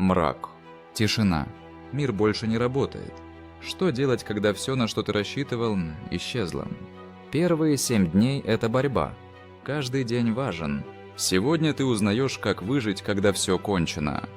Мрак. Тишина. Мир больше не работает. Что делать, когда все, на что ты рассчитывал, исчезло? Первые 7 дней – это борьба. Каждый день важен. Сегодня ты узнаешь, как выжить, когда все кончено.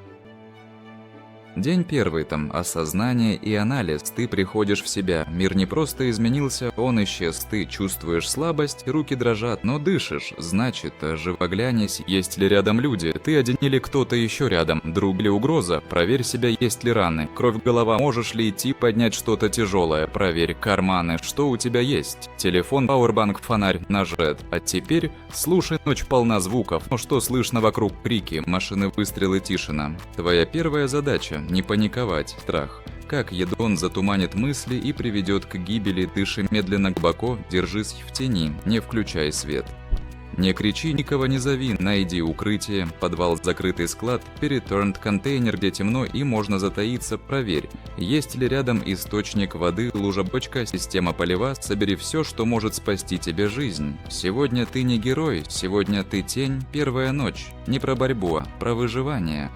День первый там осознание и анализ. Ты приходишь в себя. Мир не просто изменился, он исчез. Ты чувствуешь слабость, руки дрожат, но дышишь. Значит, живо глянись, есть ли рядом люди. Ты один или кто-то еще рядом. Друг или угроза. Проверь себя, есть ли раны. Кровь, голова, можешь ли идти поднять что-то тяжелое. Проверь карманы, что у тебя есть. Телефон, пауэрбанк, фонарь, нажет. А теперь слушай, ночь полна звуков. Но что слышно вокруг? Крики, машины, выстрелы, тишина. Твоя первая задача – не паниковать, страх. Как едон затуманит мысли и приведет к гибели, дыши медленно глубоко, держись в тени, не включай свет. Не кричи, никого не зови, найди укрытие, подвал, закрытый склад, перетернт контейнер, где темно и можно затаиться, проверь, есть ли рядом источник воды, лужа, бочка, система полива, собери все, что может спасти тебе жизнь. Сегодня ты не герой, сегодня ты тень, первая ночь, не про борьбу, а про выживание.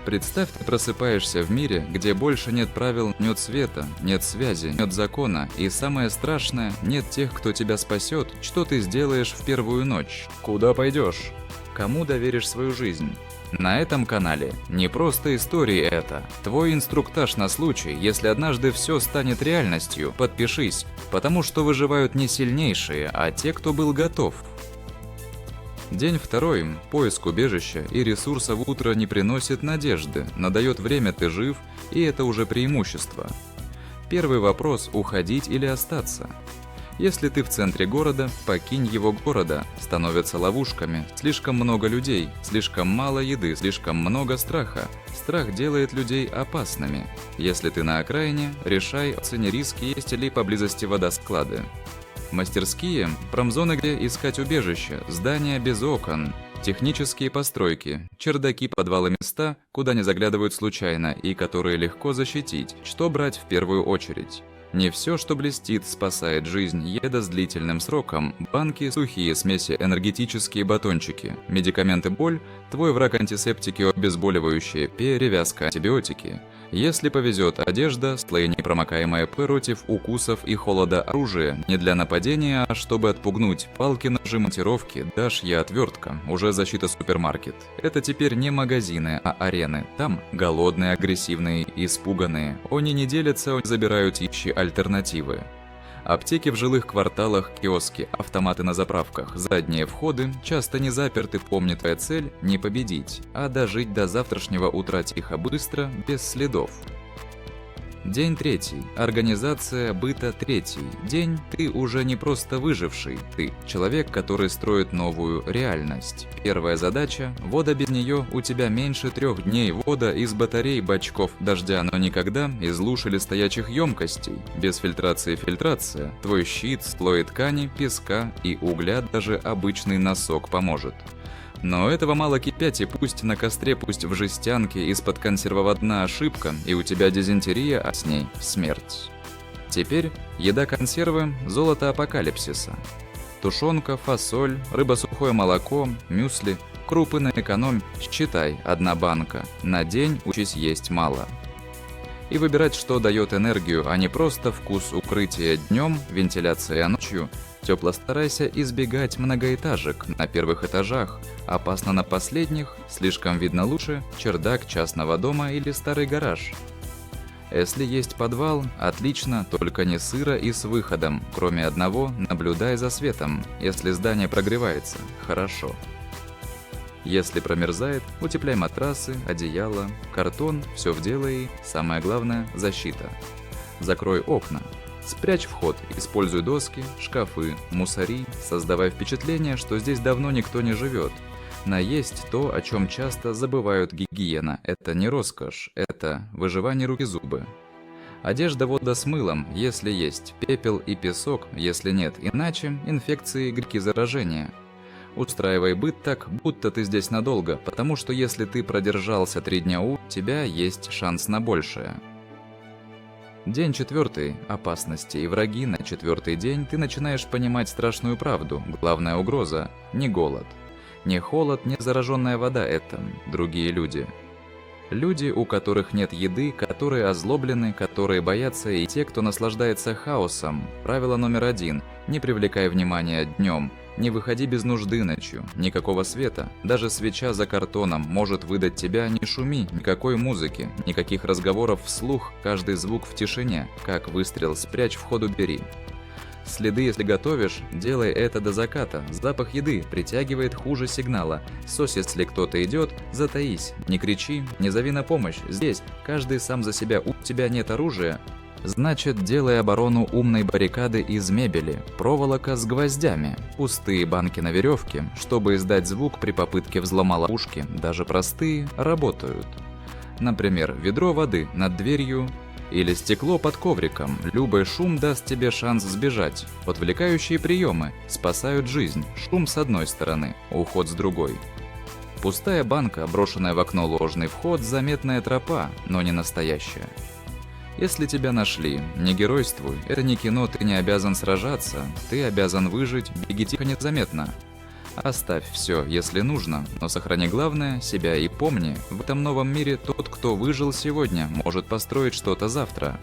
Представь, ты просыпаешься в мире, где больше нет правил, нет света, нет связи, нет закона, и самое страшное, нет тех, кто тебя спасет. Что ты сделаешь в первую ночь? Куда пойдешь? Кому доверишь свою жизнь? На этом канале не просто истории это. Твой инструктаж на случай, если однажды все станет реальностью. Подпишись, потому что выживают не сильнейшие, а те, кто был готов. День второй. Поиск убежища и ресурсов утра не приносит надежды, но дает время, ты жив, и это уже преимущество. Первый вопрос – уходить или остаться? Если ты в центре города, покинь его города, становятся ловушками, слишком много людей, слишком мало еды, слишком много страха. Страх делает людей опасными. Если ты на окраине, решай, оцени риски, есть ли поблизости водосклады. Мастерские, промзоны, где искать убежище, здания без окон, технические постройки, чердаки, подвалы, места, куда не заглядывают случайно и которые легко защитить. Что брать в первую очередь? Не все, что блестит, спасает жизнь. Еда с длительным сроком, банки, сухие смеси, энергетические батончики, медикаменты, боль, твой враг, антисептики, обезболивающие, перевязка, антибиотики. Если повезет, одежда, слой непромокаемая против укусов и холода, оружие, не для нападения, а чтобы отпугнуть, палки, ножи, монтировки, дашья, отвертка, уже защита супермаркет. Это теперь не магазины, а арены. Там голодные, агрессивные, испуганные. Они не делятся, забирают ищи альтернативы. Аптеки в жилых кварталах, киоски, автоматы на заправках, задние входы часто не заперты, помни, твоя цель – не победить, а дожить до завтрашнего утра тихо, быстро, без следов. День третий. Организация быта третий. День ты уже не просто выживший, ты человек, который строит новую реальность. Первая задача – вода, без нее у тебя меньше 3 дней, вода из батарей, бачков дождя, но никогда из луж или стоячих емкостей. Без фильтрации фильтрация, твой щит, слои ткани, песка и угля, даже обычный носок поможет. Но этого мало, кипяти, пусть на костре, пусть в жестянке, из-под консервов дна ошибка, и у тебя дизентерия, а с ней смерть. Теперь еда, консервы, золото апокалипсиса. Тушенка, фасоль, рыба, сухое молоко, мюсли, крупы на экономь, считай, 1 банка. На день учись есть мало. И выбирать, что дает энергию, а не просто вкус укрытия днем, вентиляция ночью. Тепло старайся избегать многоэтажек на первых этажах, опасно на последних, слишком видно лучше, чердак частного дома или старый гараж. Если есть подвал, отлично, только не сыро и с выходом, кроме одного, наблюдай за светом, если здание прогревается, хорошо. Если промерзает, утепляй матрасы, одеяло, картон, все в дело и, самое главное, защита. Закрой окна. Спрячь вход, используй доски, шкафы, мусори, создавая впечатление, что здесь давно никто не живет. Наесть то, о чем часто забывают: гигиена. Это не роскошь, это выживание, руки, зубы. Одежда, вода с мылом, если есть, пепел и песок, если нет, иначе инфекции, грибки, заражения. Устраивай быт так, будто ты здесь надолго, потому что если ты продержался 3 дня, у тебя есть шанс на большее. День 4. Опасности и враги. На 4-й день ты начинаешь понимать страшную правду. Главная угроза – не голод. Не холод, не зараженная вода – это другие люди. Люди, у которых нет еды, которые озлоблены, которые боятся, и те, кто наслаждается хаосом. Правило номер 1. Не привлекай внимания днем. Не выходи без нужды ночью. Никакого света. Даже свеча за картоном может выдать тебя. Не шуми. Никакой музыки. Никаких разговоров вслух. Каждый звук в тишине. Как выстрел спрячь, входу бери. Следы, если готовишь, делай это до заката. Запах еды притягивает хуже сигнала. Сось, если кто-то идет, затаись. Не кричи, не зови на помощь. Здесь каждый сам за себя. У тебя нет оружия. Значит, делай оборону умной баррикады из мебели, проволока с гвоздями, пустые банки на веревке, чтобы издать звук при попытке взлома ловушки. Даже простые работают. Например, ведро воды над дверью или стекло под ковриком. Любой шум даст тебе шанс сбежать. Отвлекающие приемы спасают жизнь. Шум с одной стороны, уход с другой. Пустая банка, брошенная в окно ложный вход, заметная тропа, но не настоящая. Если тебя нашли, не геройствуй, это не кино, ты не обязан сражаться, ты обязан выжить, беги тихо незаметно. Оставь все, если нужно, но сохрани главное, себя и помни, в этом новом мире тот, кто выжил сегодня, может построить что-то завтра.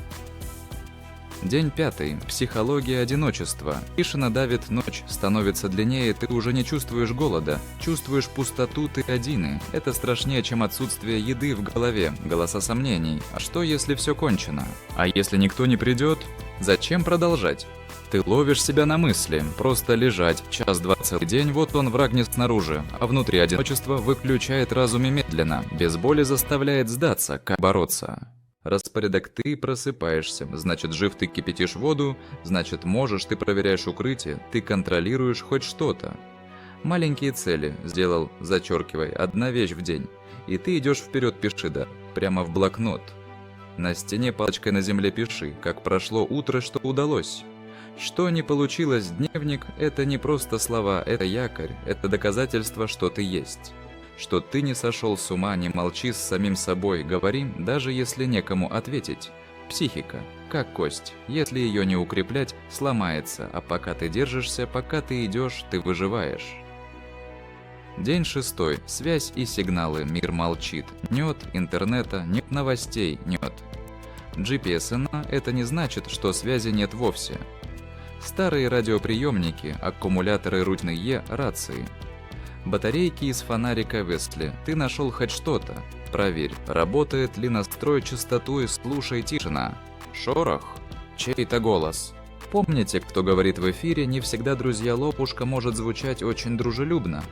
День 5. Психология одиночества. Тишина давит, ночь становится длиннее, ты уже не чувствуешь голода, чувствуешь пустоту, ты один. Это страшнее, чем отсутствие еды в голове, голоса сомнений. А что, если все кончено? А если никто не придет? Зачем продолжать? Ты ловишь себя на мысли, просто лежать, час-два целый день, вот он враг не снаружи, а внутри одиночество выключает разум и медленно, без боли заставляет сдаться, как бороться. Распорядок: ты просыпаешься, значит жив, ты кипятишь воду, значит можешь, ты проверяешь укрытие, ты контролируешь хоть что-то. Маленькие цели сделал, зачеркивай, одна вещь в день, и ты идешь вперед, пиши, да, прямо в блокнот. На стене палочкой на земле пиши, как прошло утро, что удалось. Что не получилось, дневник – это не просто слова, это якорь, это доказательство, что ты есть. Что ты не сошел с ума, не молчи с самим собой, говори, даже если некому ответить. Психика, как кость, если ее не укреплять, сломается, а пока ты держишься, пока ты идешь, ты выживаешь. День 6. Связь и сигналы, мир молчит. Нет интернета, нет новостей, нет. GPSN – это не значит, что связи нет вовсе. Старые радиоприемники, аккумуляторы ручные рации. Батарейки из фонарика Вестли. Ты нашел хоть что-то? Проверь, работает ли настрой частоту и слушай тишина. Шорох? Чей-то голос. Помните, кто говорит в эфире, не всегда друзья лопушка может звучать очень дружелюбно.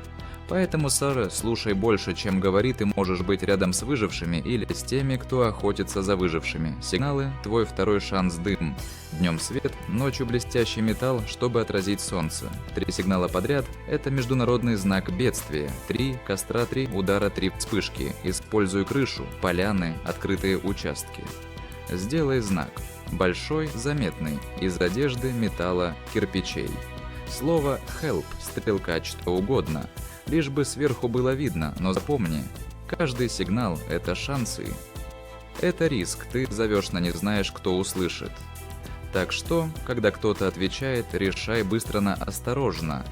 Поэтому, Сара, слушай больше, чем говорит, и можешь быть рядом с выжившими или с теми, кто охотится за выжившими. Сигналы – твой второй шанс, дым. Днем свет, ночью блестящий металл, чтобы отразить солнце. 3 сигнала подряд – это международный знак бедствия. 3 костра, 3 удара, 3 вспышки. Используй крышу, поляны, открытые участки. Сделай знак. Большой, заметный, из одежды, металла, кирпичей. Слово «help», стрелка, что угодно. Лишь бы сверху было видно, но запомни, каждый сигнал – это шансы. Это риск, ты зовешь, но не знаешь, кто услышит. Так что, когда кто-то отвечает, решай быстро на осторожно.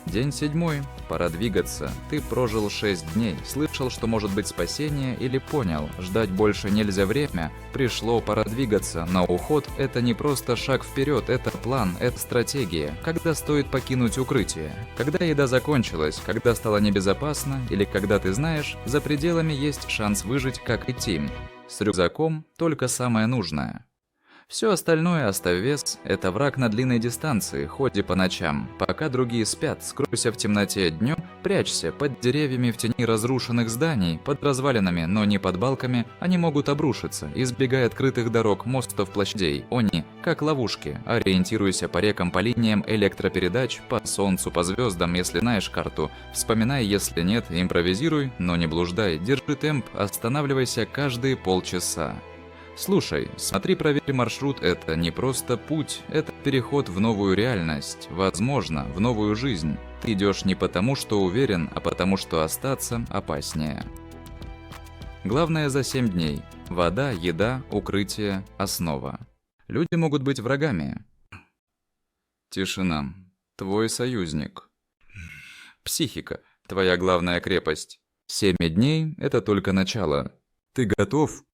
День 7. Пора двигаться. Ты прожил 6 дней, слышал, что может быть спасение, или понял, ждать больше нельзя, время пришло, пора двигаться, но уход – это не просто шаг вперед, это план, это стратегия. Когда стоит покинуть укрытие? Когда еда закончилась, когда стало небезопасно, или когда ты знаешь, за пределами есть шанс выжить, как идти. С рюкзаком только самое нужное. Все остальное, оставь вес, это враг на длинной дистанции, ходи по ночам. Пока другие спят, скройся в темноте днем, прячься под деревьями в тени разрушенных зданий, под развалинами, но не под балками, они могут обрушиться, избегая открытых дорог, мостов, площадей. Они, как ловушки, ориентируйся по рекам, по линиям электропередач, по солнцу, по звездам, если знаешь карту. Вспоминай, если нет, импровизируй, но не блуждай, держи темп, останавливайся каждые полчаса. Слушай, смотри, проверь маршрут, это не просто путь, это переход в новую реальность, возможно, в новую жизнь. Ты идешь не потому, что уверен, а потому, что остаться опаснее. Главное за 7 дней. Вода, еда, укрытие, основа. Люди могут быть врагами. Тишина. Твой союзник. Психика. Твоя главная крепость. 7 дней – это только начало. Ты готов?